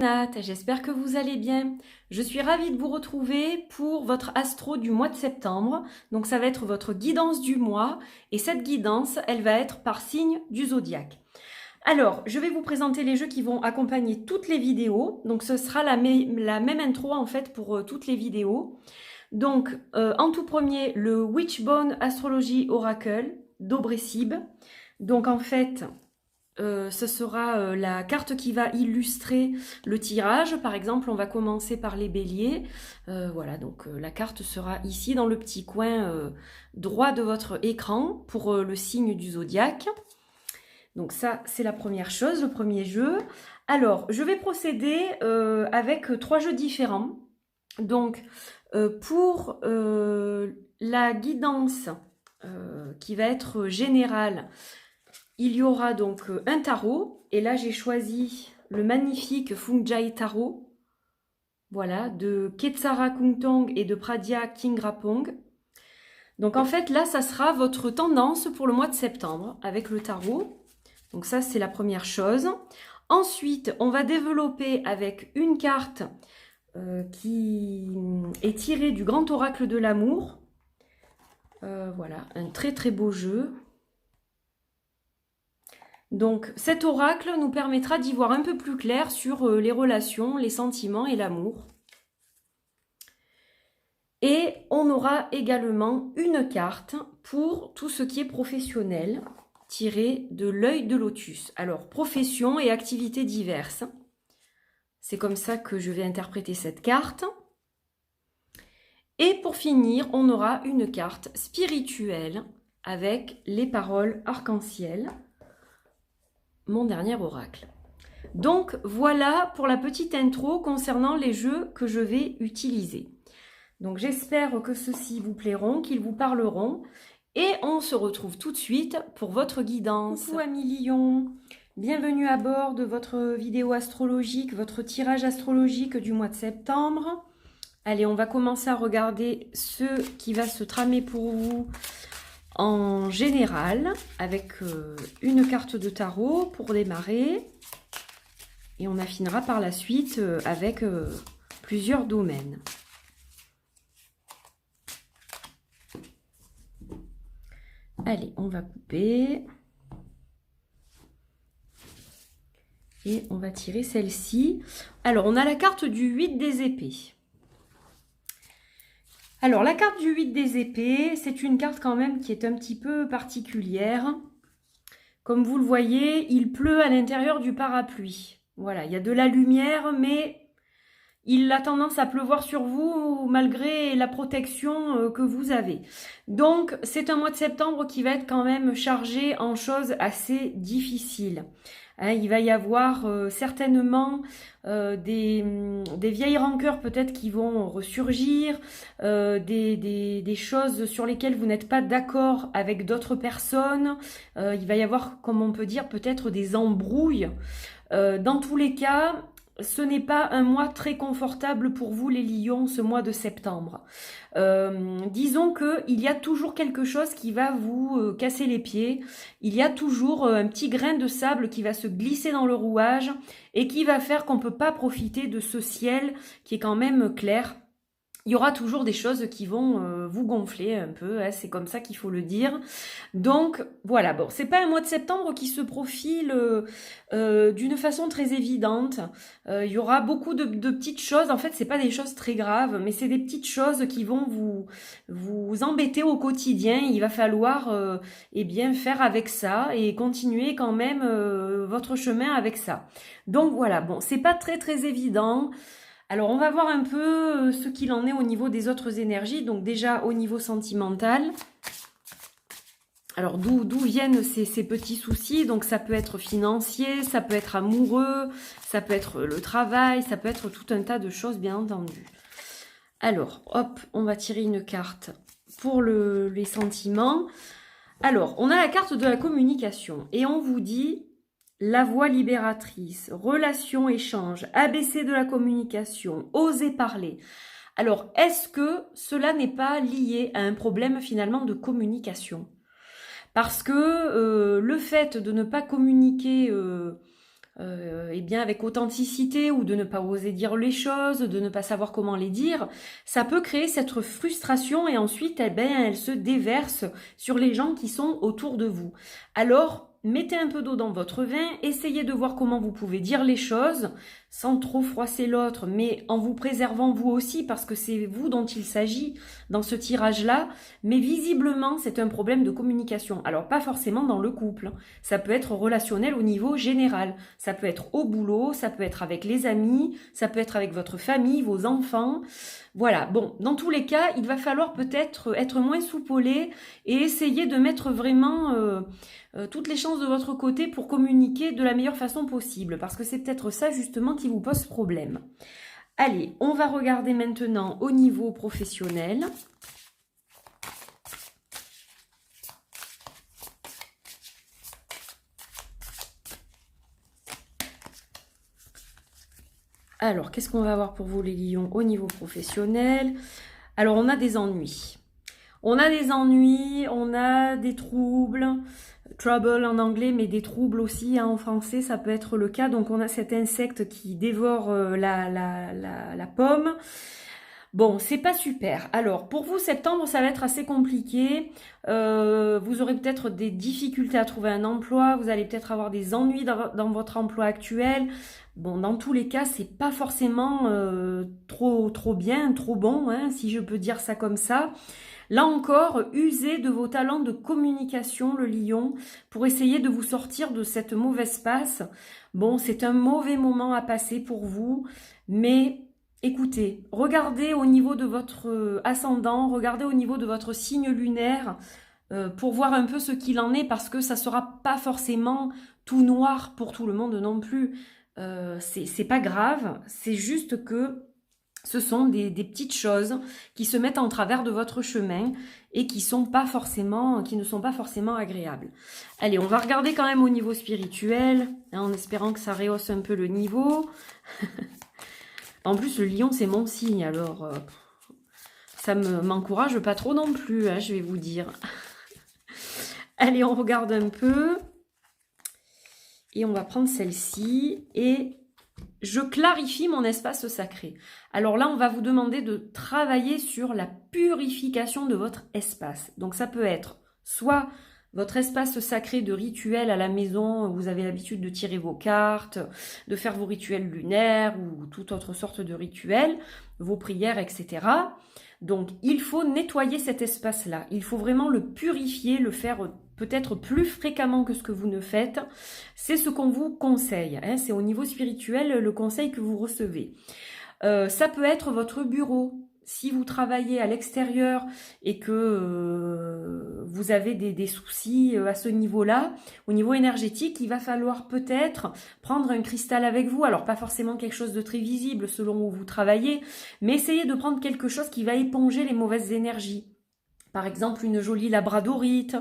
Nat, j'espère que vous allez bien. Je suis ravie de vous retrouver pour votre astro du mois de septembre. Donc ça va être votre guidance du mois et cette guidance, elle va être par signe du zodiaque. Alors, je vais vous présenter les jeux qui vont accompagner toutes les vidéos. Donc ce sera la même intro en fait pour toutes les vidéos. Donc en tout premier, le Witchbone Astrology Oracle d'Aubresib. Donc en fait... ce sera la carte qui va illustrer le tirage. Par exemple, on va commencer par les béliers. Voilà, donc la carte sera ici dans le petit coin droit de votre écran pour le signe du zodiaque. Donc ça, c'est la première chose, le premier jeu. Alors, je vais procéder avec 3 jeux différents. Donc, pour la guidance qui va être générale, il y aura donc un tarot, et là j'ai choisi le magnifique Fungjai Tarot, voilà, de Ketsara Kungtong et de Pradya Kingrapong. Donc en fait là ça sera votre tendance pour le mois de septembre avec le tarot. Donc ça c'est la première chose. Ensuite on va développer avec une carte qui est tirée du Grand Oracle de l'amour. Voilà, un très très beau jeu. Donc cet oracle nous permettra d'y voir un peu plus clair sur les relations, les sentiments et l'amour. Et on aura également une carte pour tout ce qui est professionnel, tirée de l'œil de lotus. Alors profession et activités diverses. C'est comme ça que je vais interpréter cette carte. Et pour finir, on aura une carte spirituelle avec les paroles arc-en-ciel. Mon dernier oracle. Donc voilà pour la petite intro concernant les jeux que je vais utiliser. Donc j'espère que ceux-ci vous plairont, qu'ils vous parleront et on se retrouve tout de suite pour votre guidance. Coucou amis Lion, bienvenue à bord de votre vidéo astrologique, votre tirage astrologique du mois de septembre. Allez, on va commencer à regarder ce qui va se tramer pour vous en général, avec une carte de tarot pour démarrer. Et on affinera par la suite avec plusieurs domaines. Allez, on va couper. Et on va tirer celle-ci. Alors, on a la carte du 8 des épées. Alors, la carte du 8 des épées, c'est une carte quand même qui est un petit peu particulière. Comme vous le voyez, il pleut à l'intérieur du parapluie. Voilà, il y a de la lumière, mais il a tendance à pleuvoir sur vous malgré la protection que vous avez. Donc, c'est un mois de septembre qui va être quand même chargé en choses assez difficiles. Hein, il va y avoir certainement des vieilles rancœurs peut-être qui vont ressurgir, des choses sur lesquelles vous n'êtes pas d'accord avec d'autres personnes. Il va y avoir, comme on peut dire, peut-être des embrouilles. Dans tous les cas, ce n'est pas un mois très confortable pour vous les lions, ce mois de septembre. Disons qu'il y a toujours quelque chose qui va vous casser les pieds. Il y a toujours un petit grain de sable qui va se glisser dans le rouage et qui va faire qu'on ne peut pas profiter de ce ciel qui est quand même clair. Il y aura toujours des choses qui vont vous gonfler un peu, hein, c'est comme ça qu'il faut le dire. Donc voilà, bon, c'est pas un mois de septembre qui se profile d'une façon très évidente. Il y aura beaucoup de petites choses, en fait c'est pas des choses très graves, mais c'est des petites choses qui vont vous embêter au quotidien. Il va falloir eh bien faire avec ça et continuer quand même votre chemin avec ça. Donc voilà, bon, c'est pas très très évident. Alors, on va voir un peu ce qu'il en est au niveau des autres énergies. Donc déjà, au niveau sentimental. Alors, d'où viennent ces petits soucis? Donc, ça peut être financier, ça peut être amoureux, ça peut être le travail, ça peut être tout un tas de choses, bien entendu. Alors, hop, on va tirer une carte pour les sentiments. Alors, on a la carte de la communication. Et on vous dit... La voix libératrice, relation, échange, ABC de la communication, oser parler. Alors, est-ce que cela n'est pas lié à un problème finalement de communication? Parce que le fait de ne pas communiquer eh bien avec authenticité ou de ne pas oser dire les choses, de ne pas savoir comment les dire, ça peut créer cette frustration et ensuite eh bien, elle se déverse sur les gens qui sont autour de vous. Alors, mettez un peu d'eau dans votre vin, essayez de voir comment vous pouvez dire les choses sans trop froisser l'autre, mais en vous préservant vous aussi, parce que c'est vous dont il s'agit dans ce tirage-là. Mais visiblement, c'est un problème de communication. Alors, pas forcément dans le couple. Ça peut être relationnel au niveau général. Ça peut être au boulot, ça peut être avec les amis, ça peut être avec votre famille, vos enfants. Voilà, bon, dans tous les cas, il va falloir peut-être être moins soupolé et essayer de mettre vraiment toutes les chances de votre côté pour communiquer de la meilleure façon possible, parce que c'est peut-être ça justement qui vous pose problème. Allez, on va regarder maintenant au niveau professionnel. Alors, qu'est-ce qu'on va avoir pour vous les lions au niveau professionnel? Alors, on a des ennuis. On a des ennuis, on a des troubles, trouble en anglais, mais des troubles aussi hein, en français, ça peut être le cas. Donc, on a cet insecte qui dévore la pomme. Bon, c'est pas super. Alors, pour vous, septembre, ça va être assez compliqué. Vous aurez peut-être des difficultés à trouver un emploi. Vous allez peut-être avoir des ennuis dans votre emploi actuel. Bon, dans tous les cas, c'est pas forcément trop bien, trop bon, hein, si je peux dire ça comme ça. Là encore, usez de vos talents de communication, le lion, pour essayer de vous sortir de cette mauvaise passe. Bon, c'est un mauvais moment à passer pour vous, mais écoutez, regardez au niveau de votre ascendant, regardez au niveau de votre signe lunaire pour voir un peu ce qu'il en est, parce que ça sera pas forcément tout noir pour tout le monde non plus. C'est pas grave, c'est juste que ce sont des petites choses qui se mettent en travers de votre chemin et qui ne sont pas forcément agréables. Allez, on va regarder quand même au niveau spirituel, hein, en espérant que ça rehausse un peu le niveau. En plus, le lion, c'est mon signe, alors ça m'encourage pas trop non plus, hein, je vais vous dire. Allez, on regarde un peu. Et on va prendre celle-ci et je clarifie mon espace sacré. Alors là, on va vous demander de travailler sur la purification de votre espace. Donc ça peut être soit votre espace sacré de rituel à la maison, où vous avez l'habitude de tirer vos cartes, de faire vos rituels lunaires ou toute autre sorte de rituel, vos prières, etc. Donc il faut nettoyer cet espace-là. Il faut vraiment le purifier, le faire peut-être plus fréquemment que ce que vous ne faites. C'est ce qu'on vous conseille. Hein. C'est au niveau spirituel le conseil que vous recevez. Ça peut être votre bureau. Si vous travaillez à l'extérieur et que vous avez des soucis à ce niveau-là, au niveau énergétique, il va falloir peut-être prendre un cristal avec vous. Alors, pas forcément quelque chose de très visible selon où vous travaillez, mais essayez de prendre quelque chose qui va éponger les mauvaises énergies. Par exemple, une jolie labradorite,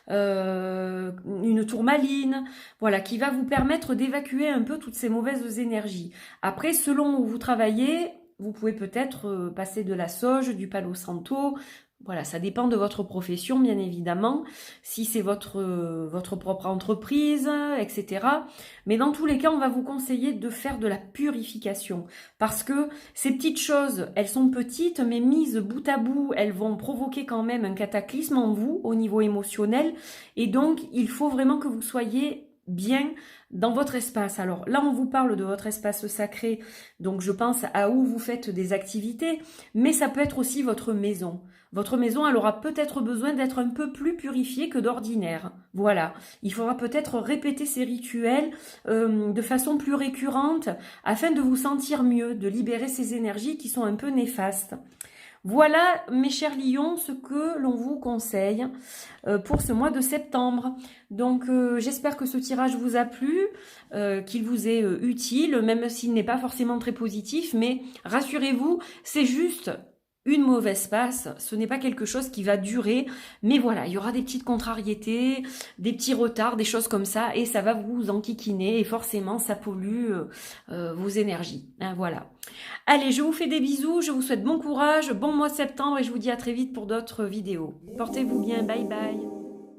une tourmaline, voilà, qui va vous permettre d'évacuer un peu toutes ces mauvaises énergies. Après, selon où vous travaillez, vous pouvez peut-être passer de la sauge, du palo santo. Voilà, ça dépend de votre profession, bien évidemment, si c'est votre propre entreprise, etc. Mais dans tous les cas, on va vous conseiller de faire de la purification. Parce que ces petites choses, elles sont petites, mais mises bout à bout, elles vont provoquer quand même un cataclysme en vous, au niveau émotionnel. Et donc, il faut vraiment que vous soyez bien dans votre espace. Alors là, on vous parle de votre espace sacré, donc je pense à où vous faites des activités, mais ça peut être aussi votre maison. Votre maison, elle aura peut-être besoin d'être un peu plus purifiée que d'ordinaire. Voilà, il faudra peut-être répéter ces rituels de façon plus récurrente afin de vous sentir mieux, de libérer ces énergies qui sont un peu néfastes. Voilà, mes chers lions, ce que l'on vous conseille pour ce mois de septembre. Donc, j'espère que ce tirage vous a plu, qu'il vous est utile, même s'il n'est pas forcément très positif. Mais rassurez-vous, c'est juste une mauvaise passe, ce n'est pas quelque chose qui va durer, mais voilà, il y aura des petites contrariétés, des petits retards, des choses comme ça, et ça va vous enquiquiner, et forcément, ça pollue vos énergies. Hein, voilà. Allez, je vous fais des bisous, je vous souhaite bon courage, bon mois de septembre, et je vous dis à très vite pour d'autres vidéos. Portez-vous bien, bye bye.